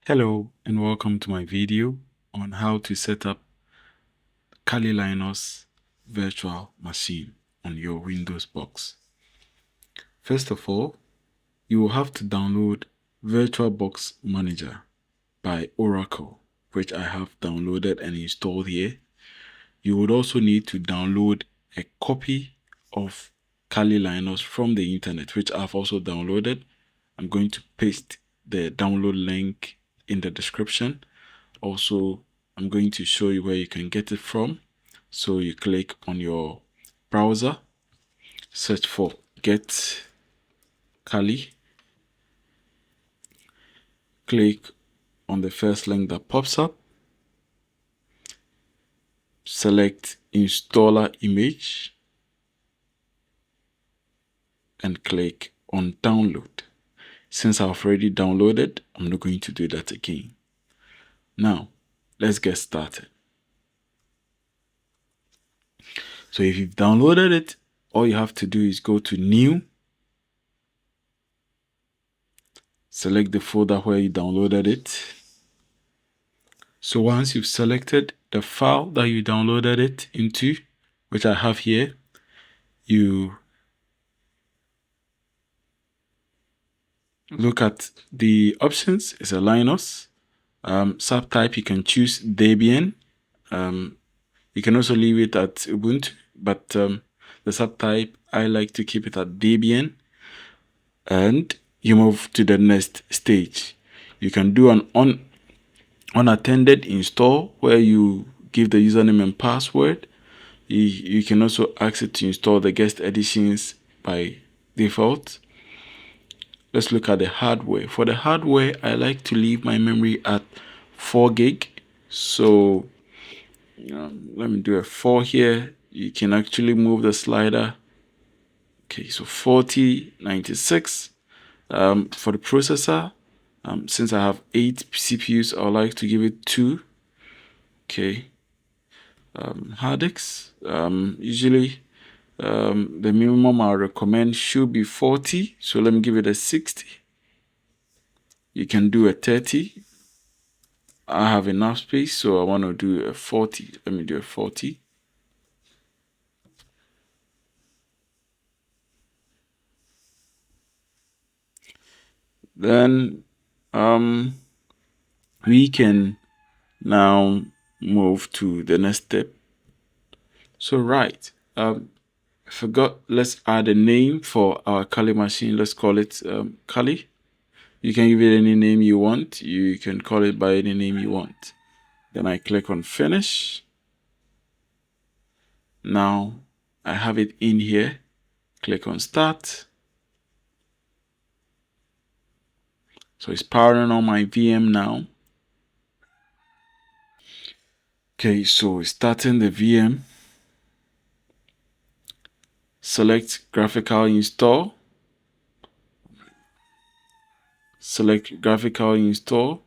Hello and welcome to my video on how to set up Kali Linux virtual machine on your Windows box. First of all, you will have to download VirtualBox Manager by Oracle, which I have downloaded and installed here. You would also need to download a copy of Kali Linux from the internet, which I've also downloaded. I'm going to paste the download link in the description. Also, I'm going to show you where you can get it from. So you click on your browser, search for Get Kali, click on the first link that pops up, select Installer Image, and click on Download. Since I've already downloaded, I'm not going to do that again. Now, let's get started. So if you've downloaded it, all you have to do is go to New, select the folder where you downloaded it. So once you've selected the file that you downloaded it into, which I have here, you look at the options. It's a Linux. Subtype, you can choose Debian. You can also leave it at Ubuntu, but the subtype, I like to keep it at Debian. And you move to the next stage. You can do an unattended install where you give the username and password. You can also ask it to install the guest editions by default. Let's look at the hardware. For the hardware, I like to leave my memory at 4 gig. So let me do a 4 here. You can actually move the slider. Okay, so 4096. For the processor, since I have 8 CPUs, I would like to give it 2. Okay. Hard disks, usually the minimum I recommend should be 40. So let me give it a 60. You can do a 30. I have enough space, so I want to do a 40. Let me do a 40. Then we can now move to the next step. So right, I forgot, let's add a name for our Kali machine. Let's call it Kali. You can give it any name you want. You can call it by any name you want. Then I click on finish. Now I have it in here. Click on start. So it's powering on my VM now. Okay, so starting the VM. Select graphical install. Select graphical install.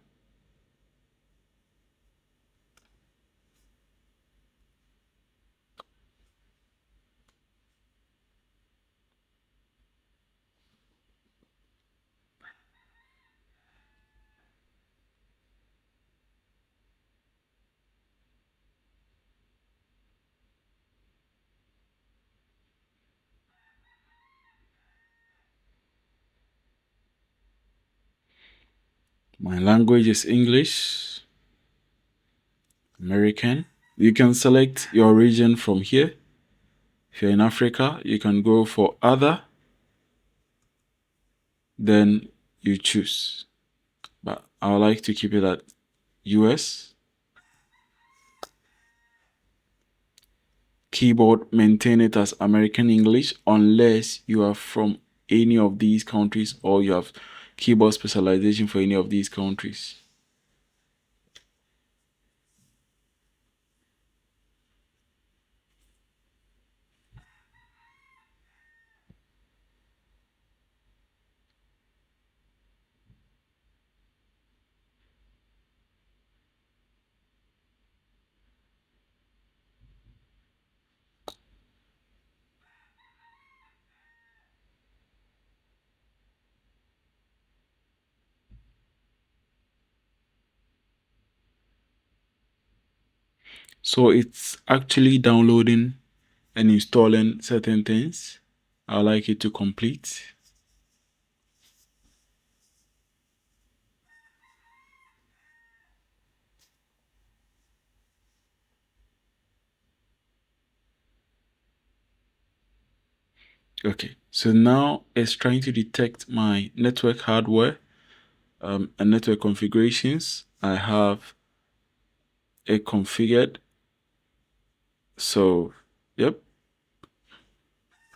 My language is English, American. You can select your region from here. If you're in Africa, you can go for other. Then you choose. But I would like to keep it at US. Keyboard, maintain it as American English unless you are from any of these countries or you have keyboard specialization for any of these countries. So it's actually downloading and installing certain things. I'd like it to complete. Okay, so now it's trying to detect my network hardware and network configurations. I have it configured. So, yep.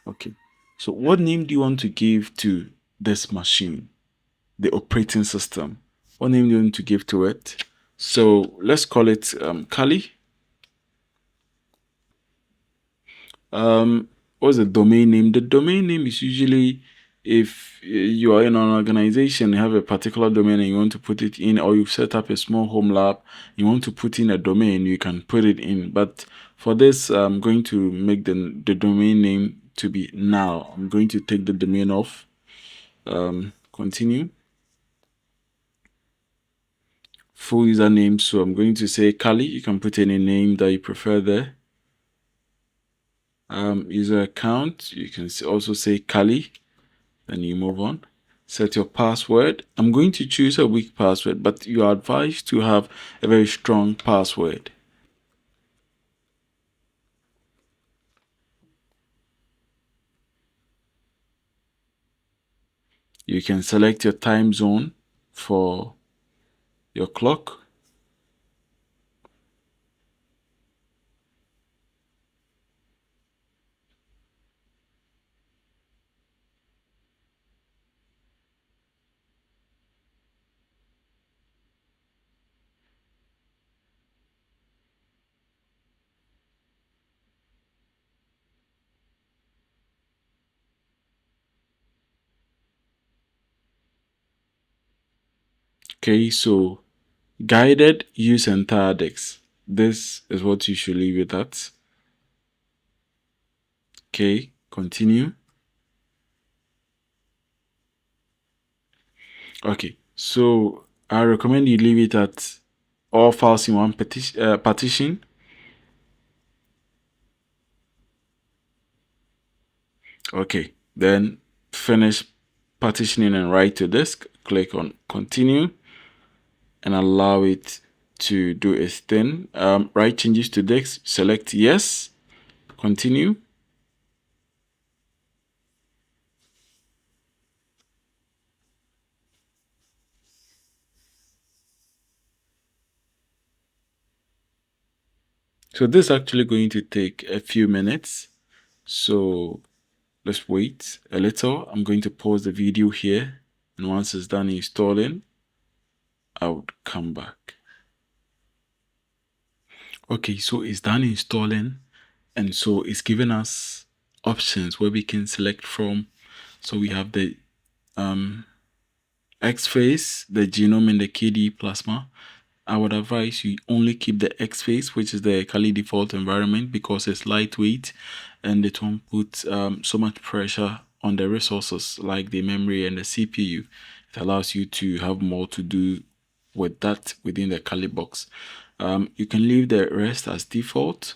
Okay. So what name do you want to give to this machine? The operating system. What name do you want to give to it? So let's call it Kali. What's the domain name? The domain name is usually if you are in an organization, you have a particular domain and you want to put it in, or you've set up a small home lab, you want to put in a domain, you can put it in. But for this, I'm going to make the domain name to be now. I'm going to take the domain off. Continue. Full username. So I'm going to say Kali. You can put any name that you prefer there. User account. You can also say Kali. Then you move on. Set your password. I'm going to choose a weak password, but you are advised to have a very strong password. You can select your time zone for your clock. Okay, so guided use entire decks. This is what you should leave it at. Okay, continue. Okay, so I recommend you leave it at all files in one partition. Okay, then finish partitioning and write to disk. Click on continue and allow it to do its thing. Write changes to disk. Select yes. Continue. So this is actually going to take a few minutes. So let's wait a little. I'm going to pause the video here. And once it's done installing, I would come back. Okay, so it's done installing. And so it's giving us options where we can select from. So we have the X phase, the genome, and the KD plasma. I would advise you only keep the X phase, which is the Kali default environment, because it's lightweight and it won't put so much pressure on the resources like the memory and the CPU. It allows you to have more to do with that within the Kali box. You can leave the rest as default.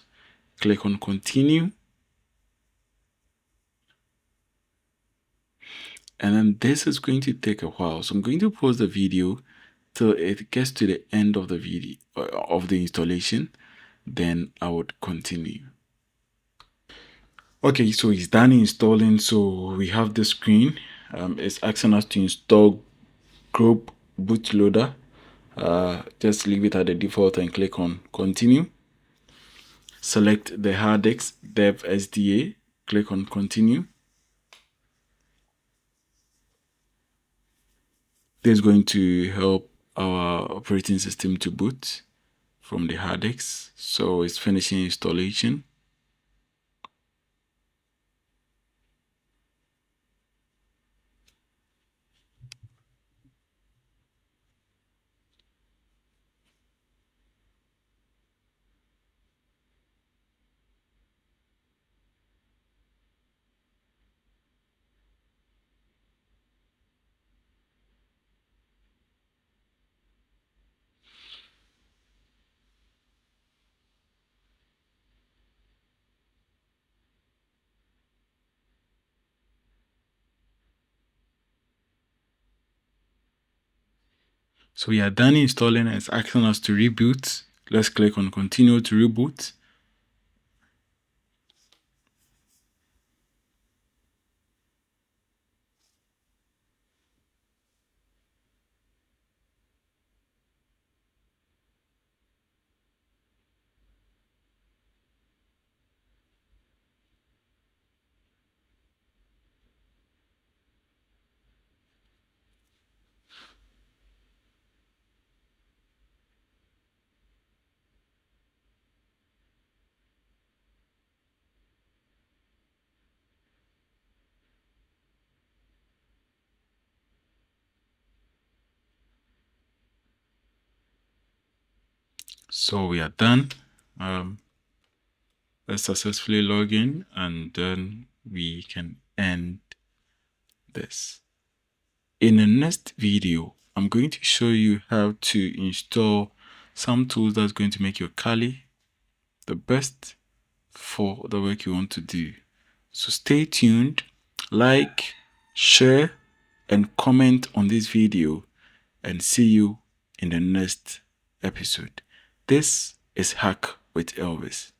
Click on continue. And then this is going to take a while. So I'm going to pause the video till it gets to the end of the video of the installation. Then I would continue. Okay, so it's done installing. So we have the screen. It's asking us to install group bootloader. Just leave it at the default and click on continue. Select the hard disk dev SDA. Click on continue. This is going to help our operating system to boot from the hard disk. So it's finishing installation. So we are done installing and it's asking us to reboot. Let's click on continue to reboot. So we are done. Let's successfully log in and then we can end this. In the next video, I'm going to show you how to install some tools that's going to make your Kali the best for the work you want to do. So stay tuned, like, share, and comment on this video, and see you in the next episode. This is Hack with Elvis.